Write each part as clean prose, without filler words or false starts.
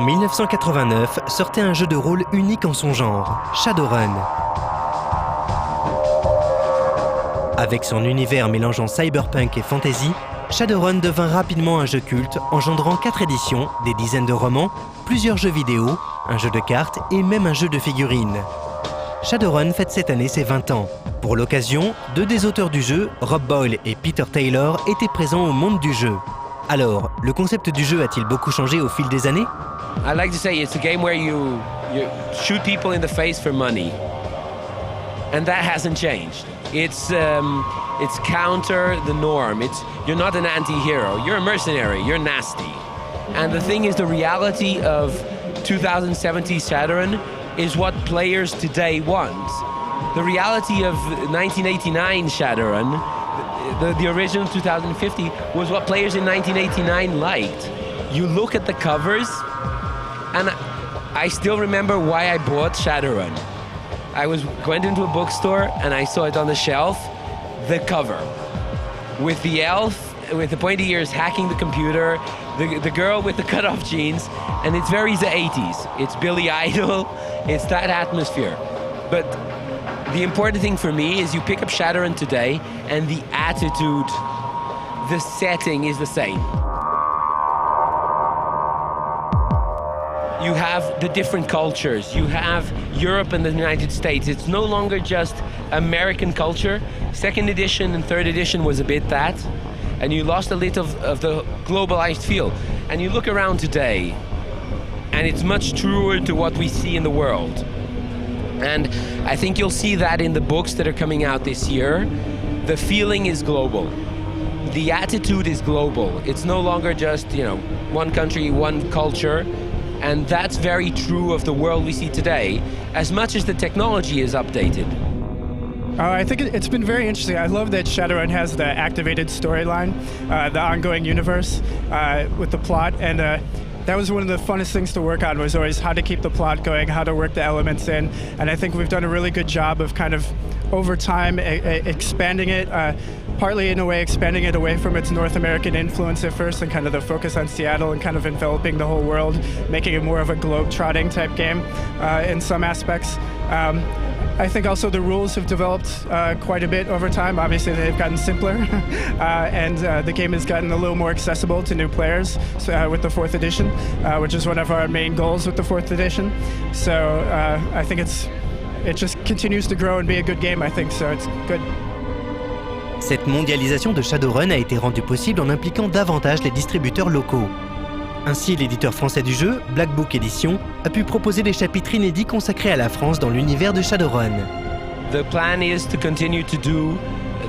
1989 sortait un jeu de rôle unique en son genre, Shadowrun. Avec son univers mélangeant cyberpunk et fantasy, Shadowrun devint rapidement un jeu culte, engendrant 4 éditions, des dizaines de romans, plusieurs jeux vidéo, un jeu de cartes et même un jeu de figurines. Shadowrun fête cette année ses 20 ans. Pour l'occasion, 2 des auteurs du jeu, Rob Boyle et Peter Taylor, étaient présents au monde du jeu. Alors, le concept du jeu a-t-il beaucoup changé au fil des années? I like to say it's a game where you shoot people in the face for money. And that hasn't changed. It's counter the norm. You're not an anti-hero, you're a mercenary, you're nasty. And the thing is, the reality of 2070 Shadowrun is what players today want. The reality of 1989 Shadowrun, the original 2050, was what players in 1989 liked. You look at the covers, and I still remember why I bought Shadowrun. I went into a bookstore and I saw it on the shelf, the cover, with the elf with the pointy ears hacking the computer, the girl with the cut-off jeans, and it's very the 80s. It's Billy Idol, it's that atmosphere. But the important thing for me is you pick up Shadowrun today and the attitude, the setting is the same. You have the different cultures. You have Europe and the United States. It's no longer just American culture. Second edition and third edition was a bit that. And you lost a little of the globalized feel. And you look around today, and it's much truer to what we see in the world. And I think you'll see that in the books that are coming out this year. The feeling is global. The attitude is global. It's no longer just, one country, one culture. And that's very true of the world we see today, as much as the technology is updated. I think it's been very interesting. I love that Shadowrun has the activated storyline, the ongoing universe with the plot, and that was one of the funnest things to work on, was always how to keep the plot going, how to work the elements in, and I think we've done a really good job of kind of, over time, expanding it, partly in a way expanding it away from its North American influence at first and kind of the focus on Seattle and kind of enveloping the whole world, making it more of a globe-trotting type game in some aspects. I think also the rules have developed quite a bit over time. Obviously, they've gotten simpler, and the game has gotten a little more accessible to new players with the 4th edition, which is one of our main goals with the 4th edition. So I think it just continues to grow and be a good game, I think, so it's good. Cette mondialisation de Shadowrun a été rendue possible en impliquant davantage les distributeurs locaux. Ainsi, l'éditeur français du jeu, Black Book Edition, a pu proposer des chapitres inédits consacrés à la France dans l'univers de Shadowrun. The plan is to continue to do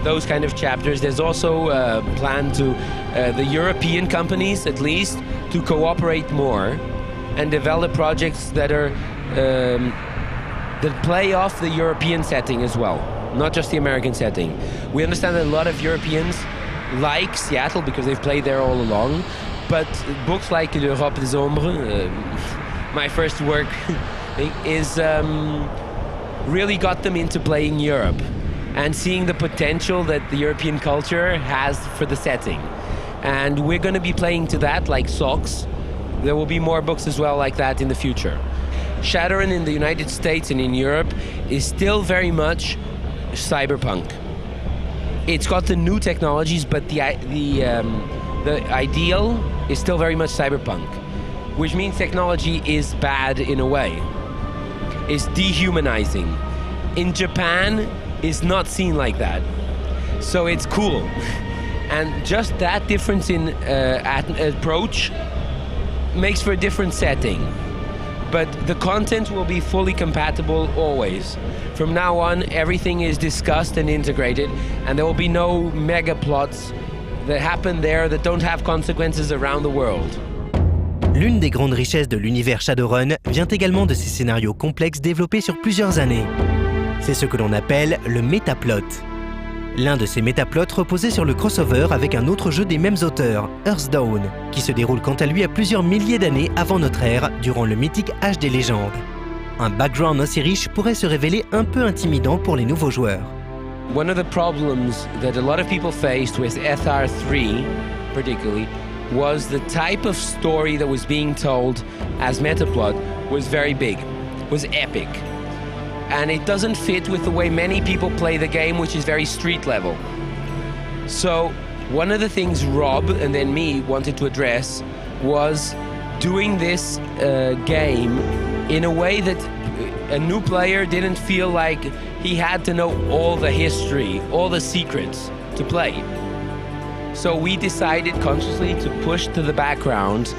those kind of chapters. There's also a plan to the European companies, at least, to cooperate more and develop projects that are that play off the European setting as well, not just the American setting. We understand that a lot of Europeans like Seattle because they've played there all along. But books like L'Europe des Ombres, my first work, is really got them into playing Europe and seeing the potential that the European culture has for the setting. And we're going to be playing to that, like Socks. There will be more books as well like that in the future. Shadowrun in the United States and in Europe is still very much cyberpunk. It's got the new technologies, but the ideal is still very much cyberpunk, which means technology is bad in a way. It's dehumanizing. In Japan, it's not seen like that. So it's cool. And just that difference in approach makes for a different setting. But the content will be fully compatible always. From now on, everything is discussed and integrated, and there will be no mega plots that happen there that don't have consequences around the world. L'une des grandes richesses de l'univers Shadowrun vient également de ses scénarios complexes développés sur plusieurs années. C'est ce que l'on appelle le métaplot. L'un de ces métaplots reposait sur le crossover avec un autre jeu des mêmes auteurs, Hearthstone, qui se déroule quant à lui à plusieurs milliers d'années avant notre ère, durant le mythique Âge des légendes. Un background aussi riche pourrait se révéler un peu intimidant pour les nouveaux joueurs. One of the problems that a lot of people faced with SR3, particularly, was the type of story that was being told as metaplot was very big, was epic. And it doesn't fit with the way many people play the game, which is very street level. So one of the things Rob and then me wanted to address was doing this game in a way that a new player didn't feel like he had to know all the history, all the secrets to play. So we decided consciously to push to the background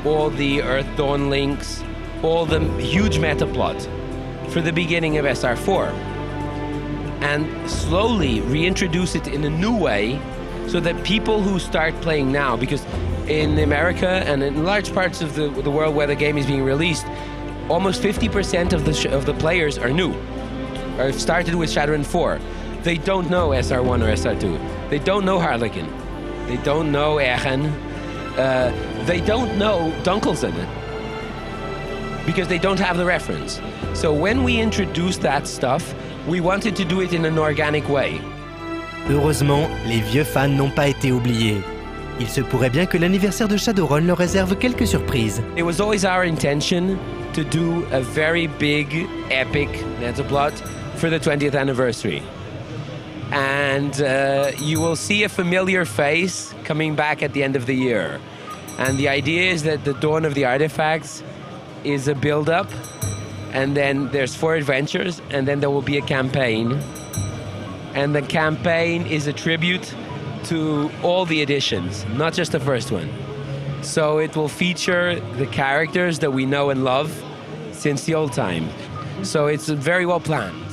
all the Earth Dawn links, all the huge meta plot for the beginning of SR4, and slowly reintroduce it in a new way so that people who start playing now, because in America and in large parts of the world where the game is being released, almost 50% of the players are new, or have started with Shadowrun 4. They don't know SR1 or SR2. They don't know Harlequin. They don't know Egen. They don't know Dunkelsen because they don't have the reference. So when we introduced that stuff, we wanted to do it in an organic way. Heureusement, les vieux fans n'ont pas été oubliés. Il se pourrait bien que l'anniversaire de Shadowrun leur réserve quelques surprises. It was always our intention to do a very big, epic metaplot for the 20th anniversary. And you will see a familiar face coming back at the end of the year. And the idea is that the Dawn of the Artifacts is a build-up, and then there's 4 adventures, and then there will be a campaign. And the campaign is a tribute to all the editions, not just the first one. So it will feature the characters that we know and love since the old time. So it's very well planned.